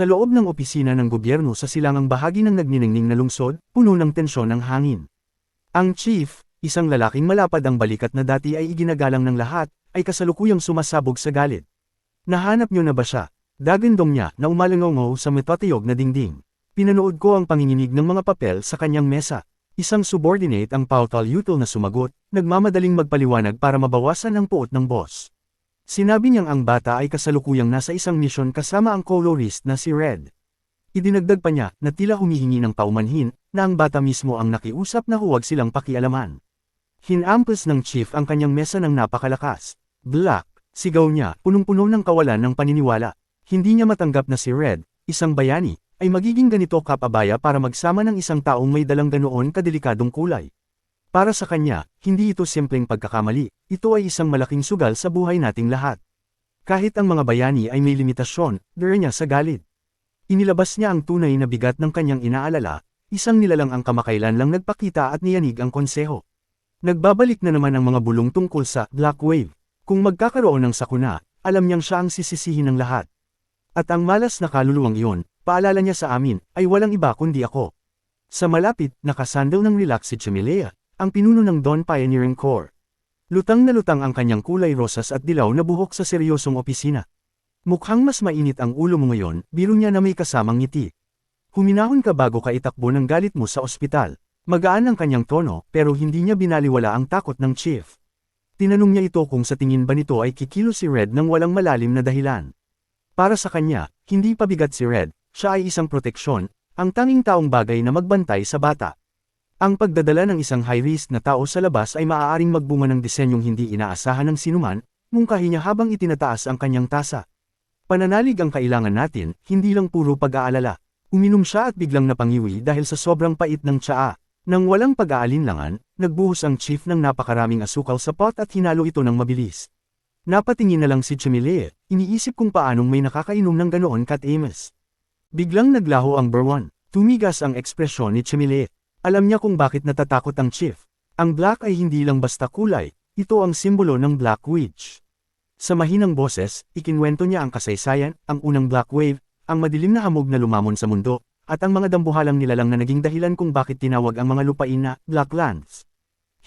Sa loob ng opisina ng gobyerno sa silangang bahagi ng nagniningning na lungsod, puno ng tensyon ang hangin. Ang chief, isang lalaking malapad ang balikat na dati ay iginagalang ng lahat, ay kasalukuyang sumasabog sa galit. Nahanap niyo na ba siya? Dagandong niya na umalangaw sa matatiyog na dingding. Pinanood ko ang panginginig ng mga papel sa kanyang mesa. Isang subordinate ang pautal yutul na sumagot, nagmamadaling magpaliwanag para mabawasan ang puot ng boss. Sinabi niyang ang bata ay kasalukuyang nasa isang misyon kasama ang colorist na si Red. Idinagdag pa niya na tila humihingi ng paumanhin na ang bata mismo ang nakiusap na huwag silang pakialaman. Hinampas ng chief ang kanyang mesa ng napakalakas. Black, sigaw niya, punong-puno ng kawalan ng paniniwala. Hindi niya matanggap na si Red, isang bayani, ay magiging ganito kapabaya para magsama ng isang taong may dalang ganoon kadelikadong kulay. Para sa kanya, hindi ito simpleng pagkakamali, ito ay isang malaking sugal sa buhay nating lahat. Kahit ang mga bayani ay may limitasyon, dare niya sa galit. Inilabas niya ang tunay na bigat ng kanyang inaalala, isang nilalang ang kamakailan lang nagpakita at niyanig ang konseho. Nagbabalik na naman ang mga bulong tungkol sa Black Wave. Kung magkakaroon ng sakuna, alam niyang siya ang sisisihin ng lahat. At ang malas na kaluluwang iyon, paalala niya sa amin, ay walang iba kundi ako. Sa malapit, nakasandal ng relax si Chimilea, ang pinuno ng Dawn Pioneering Corps. Lutang na lutang ang kanyang kulay rosas at dilaw na buhok sa seryosong opisina. Mukhang mas mainit ang ulo mo ngayon, biro niya na may kasamang ngiti. Huminahon ka bago ka itakbo ng galit mo sa ospital. Magaan ang kanyang tono, pero hindi niya binaliwala ang takot ng chief. Tinanong niya ito kung sa tingin ba nito ay kikilo si Red ng walang malalim na dahilan. Para sa kanya, hindi pabigat si Red, siya ay isang proteksyon, ang tanging taong bagay na magbantay sa bata. Ang pagdadala ng isang high-risk na tao sa labas ay maaaring magbunga ng disenyong hindi inaasahan ng sinuman, mungkahi niya habang itinataas ang kanyang tasa. Pananalig ang kailangan natin, hindi lang puro pag-aalala. Uminom siya at biglang napangiwi dahil sa sobrang pait ng tsaa. Nang walang pag-aalinlangan, nagbuhos ang chief ng napakaraming asukal sa pot at hinalo ito ng mabilis. Napatingin na lang si Chimilea, iniisip kung paanong may nakakainom ng ganoon kat-Amos. Biglang naglaho ang Berwan, tumigas ang ekspresyon ni Chimilea. Alam niya kung bakit natatakot ang chief. Ang black ay hindi lang basta kulay, ito ang simbolo ng Black Witch. Sa mahinang boses, ikinwento niya ang kasaysayan, ang unang Black Wave, ang madilim na hamog na lumamon sa mundo, at ang mga dambuhalang nilalang na naging dahilan kung bakit tinawag ang mga lupain na Black Lands.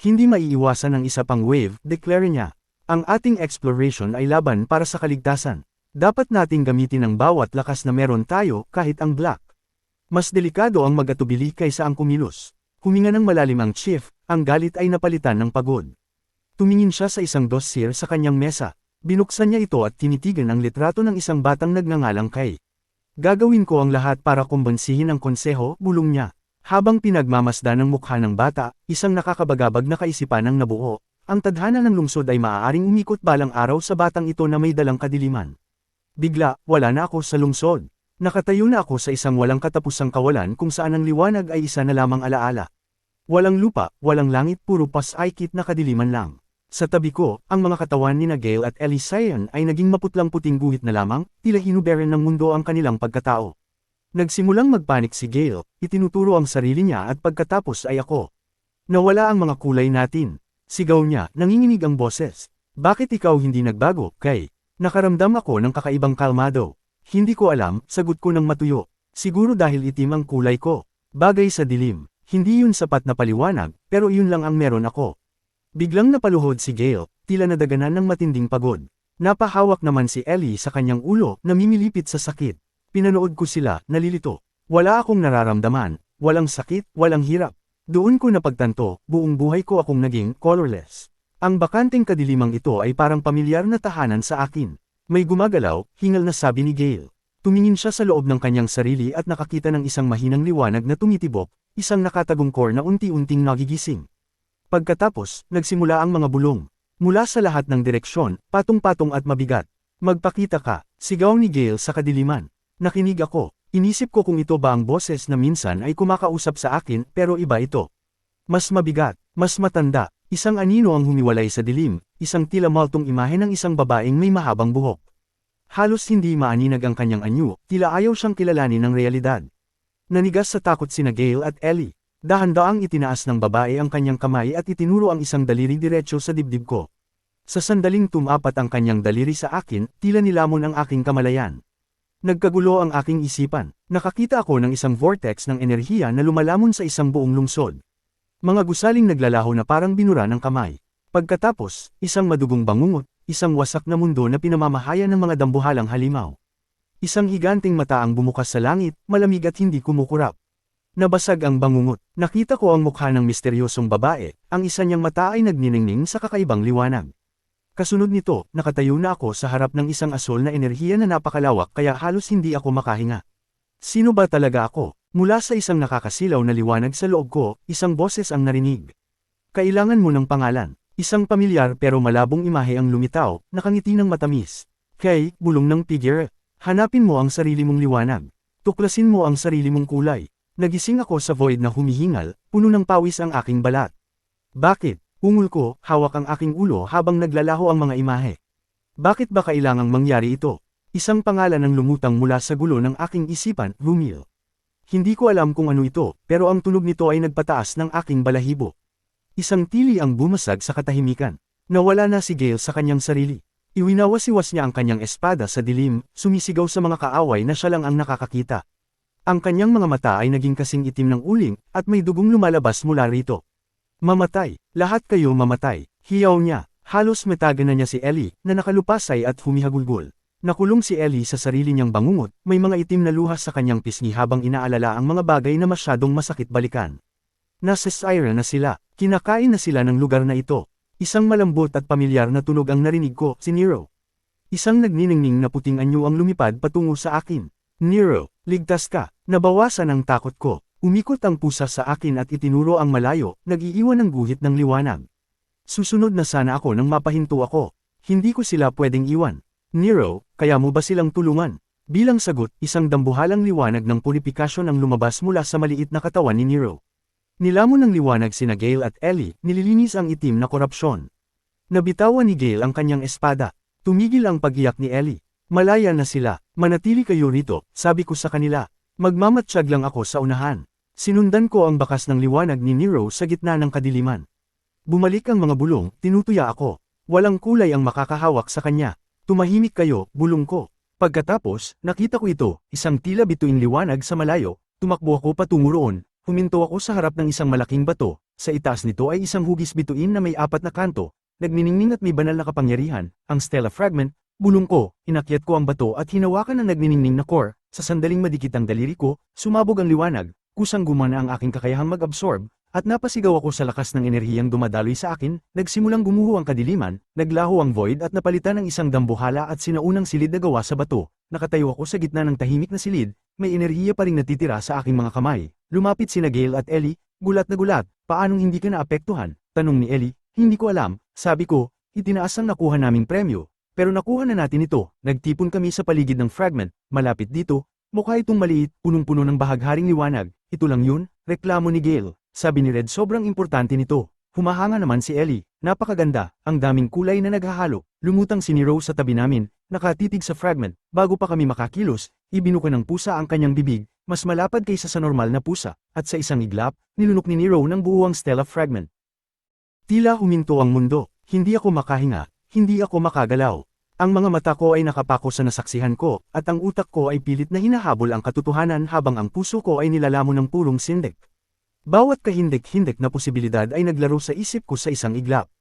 Hindi maiiwasan ang isa pang wave, declare niya. Ang ating exploration ay laban para sa kaligtasan. Dapat nating gamitin ang bawat lakas na meron tayo kahit ang black. Mas delikado ang mag-atubili kaysa ang kumilos. Huminga ng malalim ang chief, ang galit ay napalitan ng pagod. Tumingin siya sa isang dossier sa kanyang mesa. Binuksan niya ito at tinitigan ang litrato ng isang batang nagngangalang Kay. Gagawin ko ang lahat para kumbansihin ang konseho, bulong niya. Habang pinagmamasdan ng mukha ng bata, isang nakakabagabag na kaisipan ang nabuo. Ang tadhana ng lungsod ay maaaring umikot balang araw sa batang ito na may dalang kadiliman. Bigla, wala na ako sa lungsod. Nakatayo na ako sa isang walang katapusang kawalan kung saan ang liwanag ay isa na lamang alaala. Walang lupa, walang langit, puro pas-aikit na kadiliman lang. Sa tabi ko, ang mga katawan ni Gail at Ellie Cyan ay naging maputlang puting guhit na lamang, tila hinuberen ng mundo ang kanilang pagkatao. Nagsimulang magpanik si Gail, itinuturo ang sarili niya at pagkatapos ay ako. Nawala ang mga kulay natin. Sigaw niya, nanginginig ang boses. Bakit ikaw hindi nagbago, Kay? Nakaramdam ako ng kakaibang kalmado. Hindi ko alam, sagot ko ng matuyo. Siguro dahil itim ang kulay ko. Bagay sa dilim. Hindi yun sapat na paliwanag, pero yun lang ang meron ako. Biglang napaluhod si Gail, tila nadaganan ng matinding pagod. Napahawak naman si Ellie sa kanyang ulo, namimilipit sa sakit. Pinanood ko sila, nalilito. Wala akong nararamdaman, walang sakit, walang hirap. Doon ko napagtanto, buong buhay ko akong naging colorless. Ang bakanteng kadilimang ito ay parang pamilyar na tahanan sa akin. May gumagalaw, hingal na sabi ni Gail. Tumingin siya sa loob ng kanyang sarili at nakakita ng isang mahinang liwanag na tumitibok, isang nakatagong core na unti-unting nagigising. Pagkatapos, nagsimula ang mga bulong. Mula sa lahat ng direksyon, patong-patong at mabigat. Magpakita ka, sigaw ni Gail sa kadiliman. Nakinig ako, inisip ko kung ito ba ang boses na minsan ay kumakausap sa akin pero iba ito. Mas mabigat, mas matanda, isang anino ang humiwalay sa dilim, isang tila maltong imahe ng isang babaeng may mahabang buhok. Halos hindi maaninag ang kanyang anyo, tila ayaw siyang kilalanin ng realidad. Nanigas sa takot sina Gail at Ellie. Dahan-daang itinaas ng babae ang kanyang kamay at itinuro ang isang daliri diretso sa dibdib ko. Sa sandaling tumapat ang kanyang daliri sa akin, tila nilamon ang aking kamalayan. Nagkagulo ang aking isipan. Nakakita ako ng isang vortex ng enerhiya na lumalamon sa isang buong lungsod. Mga gusaling naglalaho na parang binura ng kamay. Pagkatapos, isang madugong bangungot, isang wasak na mundo na pinamamahayan ng mga dambuhalang halimaw. Isang higanting mata ang bumukas sa langit, malamig at hindi kumukurap. Nabasag ang bangungot. Nakita ko ang mukha ng misteryosong babae, ang isa niyang mata ay nagniningning sa kakaibang liwanag. Kasunod nito, nakatayo na ako sa harap ng isang asol na enerhiya na napakalawak kaya halos hindi ako makahinga. Sino ba talaga ako? Mula sa isang nakakasilaw na liwanag sa loob ko, isang boses ang narinig. Kailangan mo ng pangalan. Isang pamilyar pero malabong imahe ang lumitaw, nakangiti ng matamis. Kay, bulong ng figure. Hanapin mo ang sarili mong liwanag. Tuklasin mo ang sarili mong kulay. Nagising ako sa void na humihingal, puno ng pawis ang aking balat. Bakit? Ungol ko, hawak ang aking ulo habang naglalaho ang mga imahe. Bakit ba kailangang mangyari ito? Isang pangalan ang lumutang mula sa gulo ng aking isipan, Rumil. Hindi ko alam kung ano ito, pero ang tunog nito ay nagpataas ng aking balahibo. Isang tili ang bumasag sa katahimikan. Nawala na si Gale sa kanyang sarili. Iwinawasiwas niya ang kanyang espada sa dilim, sumisigaw sa mga kaaway na siya lang ang nakakakita. Ang kanyang mga mata ay naging kasing itim ng uling, at may dugong lumalabas mula rito. Mamatay, lahat kayo mamatay, hiyaw niya. Halos metaga na niya si Ellie, na nakalupasay at humihagulgol. Nakulong si Ellie sa sarili niyang bangungot, may mga itim na luha sa kanyang pisngi habang inaalala ang mga bagay na masyadong masakit balikan. Nasa Syra na sila, kinakain na sila ng lugar na ito. Isang malambot at pamilyar na tunog ang narinig ko, si Nero. Isang nagniningning na puting anyo ang lumipad patungo sa akin. Nero, ligtas ka. Nabawasan ang takot ko. Umikot ang pusa sa akin at itinuro ang malayo, nag-iiwan ng guhit ng liwanag. Susunod na sana ako nang mapahinto ako. Hindi ko sila pwedeng iwan. Nero, kaya mo ba silang tulungan? Bilang sagot, isang dambuhalang liwanag ng purifikasyon ang lumabas mula sa maliit na katawan ni Nero. Nilamon ng liwanag sina Gale at Ellie, nililinis ang itim na korupsyon. Nabitawan ni Gale ang kanyang espada. Tumigil ang pag-iyak ni Ellie. Malaya na sila. Manatili kayo rito, sabi ko sa kanila. Magmamatsyag lang ako sa unahan. Sinundan ko ang bakas ng liwanag ni Nero sa gitna ng kadiliman. Bumalik ang mga bulong, tinutuya ako. Walang kulay ang makakahawak sa kanya. Tumahimik kayo, bulong ko. Pagkatapos, nakita ko ito, isang tila bituing liwanag sa malayo. Tumakbo ako patungo roon. Huminto ako sa harap ng isang malaking bato. Sa itaas nito ay isang hugis bituin na may 4 na kanto. Nagniningning at may banal na kapangyarihan, ang Stella Fragment. Bulong ko, inakyat ko ang bato at hinawakan ang nagniningning na core. Sa sandaling madikit ang daliri ko, sumabog ang liwanag. Kusang gumana ang aking kakayahang mag-absorb, at napasigaw ako sa lakas ng enerhiyang dumadaloy sa akin. Nagsimulang gumuho ang kadiliman, naglaho ang void at napalitan ng isang dambuhala at sinaunang silid na gawa sa bato. Nakatayo ako sa gitna ng tahimik na silid, may enerhiya pa ring natitira sa aking mga kamay. Lumapit sina Gale at Ellie, gulat na gulat. Paanong hindi ka naapektuhan? Tanong ni Ellie. Hindi ko alam, sabi ko, itinaas ang nakuha naming premyo. Pero nakuha na natin ito. Nagtipon kami sa paligid ng fragment, malapit dito. Mukha itong maliit, punong-puno ng bahagharing liwanag. Ito lang yun, reklamo ni Gale. Sabi ni Red, sobrang importante nito. Humahanga naman si Ellie. Napakaganda, ang daming kulay na naghahalo. Lumutang si Nero sa tabi namin, nakatitig sa fragment. Bago pa kami makakilos, ibinuka ng pusa ang kanyang bibig, mas malapad kaysa sa normal na pusa, at sa isang iglap, nilunok ni Nero ng buo ang Stella Fragment. Tila huminto ang mundo. Hindi ako makahinga, hindi ako makagalaw. Ang mga mata ko ay nakapako sa nasaksihan ko, at ang utak ko ay pilit na hinahabol ang katotohanan habang ang puso ko ay nilalamon ng purong sindik. Bawat kahindik-hindik na posibilidad ay naglaro sa isip ko sa isang iglap.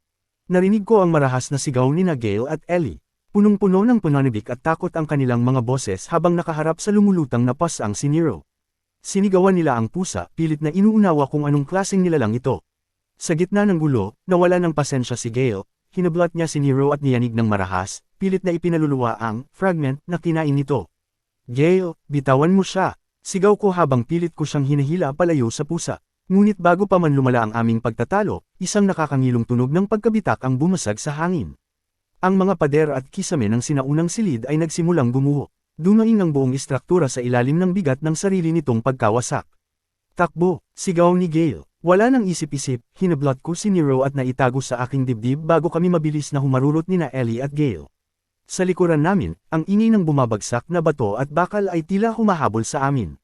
Narinig ko ang marahas na sigaw ni Gale at Ellie. Punong-puno ng pananibik at takot ang kanilang mga boses habang nakaharap sa lumulutang na pasang si Nero. Sinigawan nila ang pusa, pilit na inuunawa kung anong klaseng nilalang ito. Sa gitna ng gulo, nawala ng pasensya si Gale, hinablat niya si Nero at niyanig ng marahas, pilit na ipinaluluwa ang fragment na kinain nito. Gale, bitawan mo siya, sigaw ko habang pilit ko siyang hinahila palayo sa pusa. Ngunit bago pa man lumala ang aming pagtatalo, isang nakakangilong tunog ng pagkabitak ang bumasag sa hangin. Ang mga pader at kisame ng sinaunang silid ay nagsimulang gumuho. Dumaing ang buong istruktura sa ilalim ng bigat ng sarili nitong pagkawasak. Takbo, sigaw ni Gale. Wala nang isip-isip, hinablot ko si Nero at naitago sa aking dibdib bago kami mabilis na humarurot nina Ellie at Gale. Sa likuran namin, ang ingay ng bumabagsak na bato at bakal ay tila humahabol sa amin.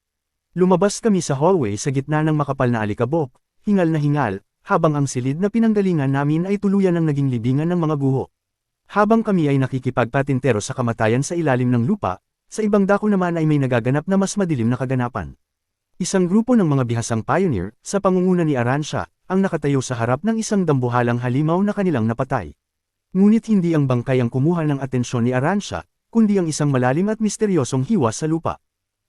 Lumabas kami sa hallway sa gitna ng makapal na alikabok, hingal na hingal, habang ang silid na pinanggalingan namin ay tuluyan ng naging libingan ng mga guho. Habang kami ay nakikipagpatintero sa kamatayan sa ilalim ng lupa, sa ibang dako naman ay may nagaganap na mas madilim na kaganapan. Isang grupo ng mga bihasang pioneer, sa pangunguna ni Aransya, ang nakatayo sa harap ng isang dambuhalang halimaw na kanilang napatay. Ngunit hindi ang bangkay ang kumuha ng atensyon ni Aransya, kundi ang isang malalim at misteryosong hiwa sa lupa.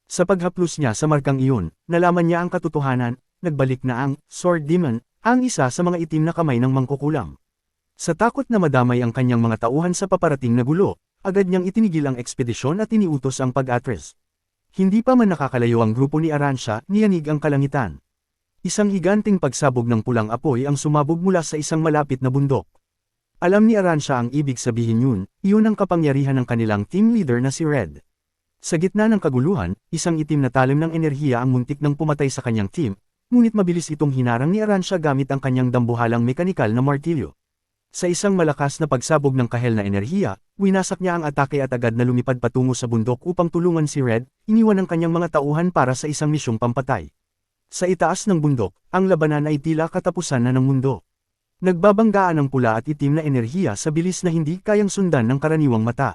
Sa paghaplos niya sa markang iyon, nalaman niya ang katotohanan, nagbalik na ang Sword Demon, ang isa sa mga itim na kamay ng mangkukulam. Sa takot na madamay ang kanyang mga tauhan sa paparating na gulo, agad niyang itinigil ang ekspedisyon at iniutos ang pag-atres. Hindi pa man nakakalayo ang grupo ni Aransya, niyanig ang kalangitan. Isang higanting pagsabog ng pulang apoy ang sumabog mula sa isang malapit na bundok. Alam ni Aransya ang ibig sabihin yun ang kapangyarihan ng kanilang team leader na si Red. Sa gitna ng kaguluhan, isang itim na talim ng enerhiya ang muntik nang pumatay sa kanyang team, ngunit mabilis itong hinarang ni Aransya gamit ang kanyang dambuhalang mekanikal na martilyo. Sa isang malakas na pagsabog ng kahel na enerhiya, winasak niya ang atake at agad na lumipad patungo sa bundok upang tulungan si Red, iniwan ang kanyang mga tauhan para sa isang misyong pampatay. Sa itaas ng bundok, ang labanan ay tila katapusan na ng mundo. Nagbabanggaan ang pula at itim na enerhiya sa bilis na hindi kayang sundan ng karaniwang mata.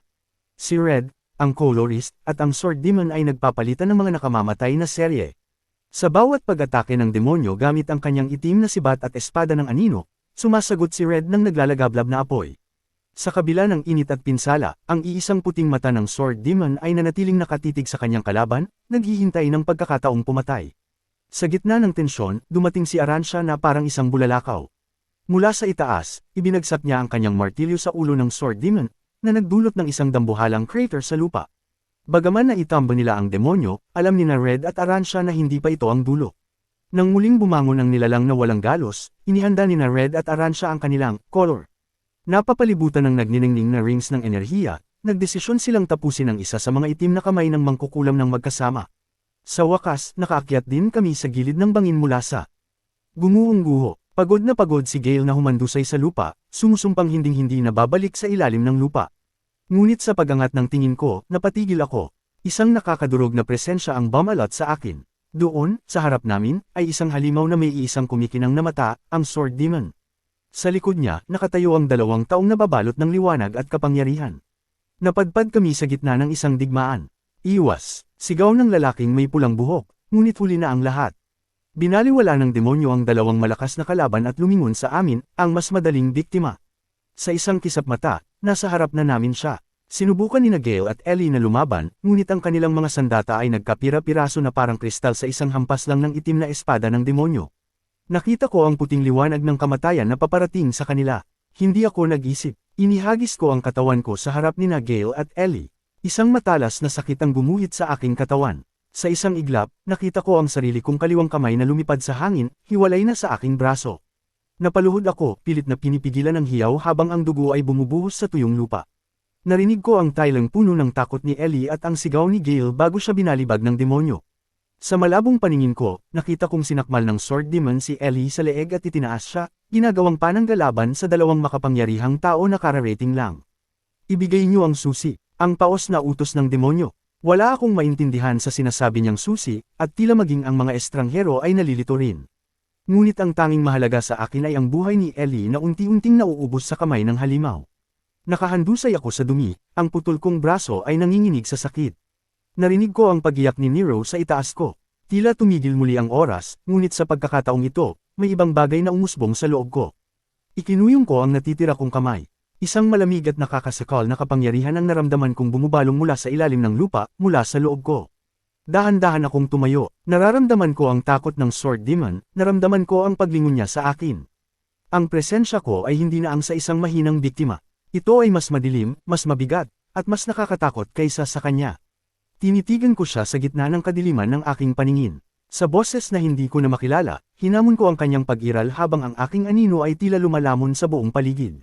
Si Red, ang colorist, at ang Sword Demon ay nagpapalitan ng mga nakamamatay na serye. Sa bawat pag-atake ng demonyo gamit ang kanyang itim na sibat at espada ng anino, sumasagot si Red ng naglalagablab na apoy. Sa kabila ng init at pinsala, ang iisang puting mata ng Sword Demon ay nanatiling nakatitig sa kanyang kalaban, naghihintay ng pagkakataong pumatay. Sa gitna ng tensyon, dumating si Aransya na parang isang bulalakaw. Mula sa itaas, ibinagsak niya ang kanyang martilyo sa ulo ng Sword Demon, na nagdulot ng isang dambuhalang crater sa lupa. Bagaman naitamba nila ang demonyo, alam ni na Red at Aransya na hindi pa ito ang dulo. Nang muling bumangon ang nilalang na walang galos, inihanda ni na Red at Aransya ang kanilang color. Napapalibutan ng nagniningning na rings ng enerhiya, nagdesisyon silang tapusin ang isa sa mga itim na kamay ng mangkukulam ng magkasama. Sa wakas, nakaakyat din kami sa gilid ng bangin mula sa gumuhong-guho. Pagod na pagod si Gale na humandusay sa lupa, sumusumpang hinding-hindi na babalik sa ilalim ng lupa. Ngunit sa pagangat ng tingin ko, napatigil ako. Isang nakakadurog na presensya ang bumalot sa akin. Doon, sa harap namin, ay isang halimaw na may iisang kumikinang na mata, ang Sword Demon. Sa likod niya, nakatayo ang 2 taong nababalot ng liwanag at kapangyarihan. Napadpad kami sa gitna ng isang digmaan. Iwas! Sigaw ng lalaking may pulang buhok, ngunit huli na ang lahat. Binaliwala ng demonyo ang 2 malakas na kalaban at lumingon sa amin, ang mas madaling biktima. Sa isang kisap mata, nasa harap na namin siya. Sinubukan ni Gale at Ellie na lumaban, ngunit ang kanilang mga sandata ay nagkapira-piraso na parang kristal sa isang hampas lang ng itim na espada ng demonyo. Nakita ko ang puting liwanag ng kamatayan na paparating sa kanila. Hindi ako nag-isip. Inihagis ko ang katawan ko sa harap ni Gale at Ellie. Isang matalas na sakit ang gumuhit sa aking katawan. Sa isang iglap, nakita ko ang sarili kong kaliwang kamay na lumipad sa hangin, hiwalay na sa aking braso. Napaluhod ako, pilit na pinipigilan ng hiyaw habang ang dugo ay bumubuhos sa tuyong lupa. Narinig ko ang tailang puno ng takot ni Ellie at ang sigaw ni Gale bago siya binalibag ng demonyo. Sa malabong paningin ko, nakita kong sinakmal ng Sword Demon si Ellie sa leeg at itinaas siya, ginagawang pananggalaban sa 2 makapangyarihang tao na kararating lang. Ibigay niyo ang susi, ang paos na utos ng demonyo. Wala akong maintindihan sa sinasabi niyang susi, at tila maging ang mga estranghero ay nalilito rin. Ngunit ang tanging mahalaga sa akin ay ang buhay ni Ellie na unti-unting nauubos sa kamay ng halimaw. Nakahandusay ako sa dumi, ang putol kong braso ay nanginginig sa sakit. Narinig ko ang pagiyak ni Nero sa itaas ko. Tila tumigil muli ang oras, ngunit sa pagkakataong ito, may ibang bagay na umusbong sa loob ko. Ikinuyong ko ang natitira kong kamay. Isang malamig at nakakasakal na kapangyarihan ang naramdaman kong bumubalong mula sa ilalim ng lupa, mula sa loob ko. Dahan-dahan akong tumayo, nararamdaman ko ang takot ng Sword Demon, naramdaman ko ang paglingon niya sa akin. Ang presensya ko ay hindi na ang sa isang mahinang biktima. Ito ay mas madilim, mas mabigat, at mas nakakatakot kaysa sa kanya. Tinitigan ko siya sa gitna ng kadiliman ng aking paningin. Sa boses na hindi ko na makilala, hinamon ko ang kanyang pag-iral habang ang aking anino ay tila lumalamon sa buong paligid.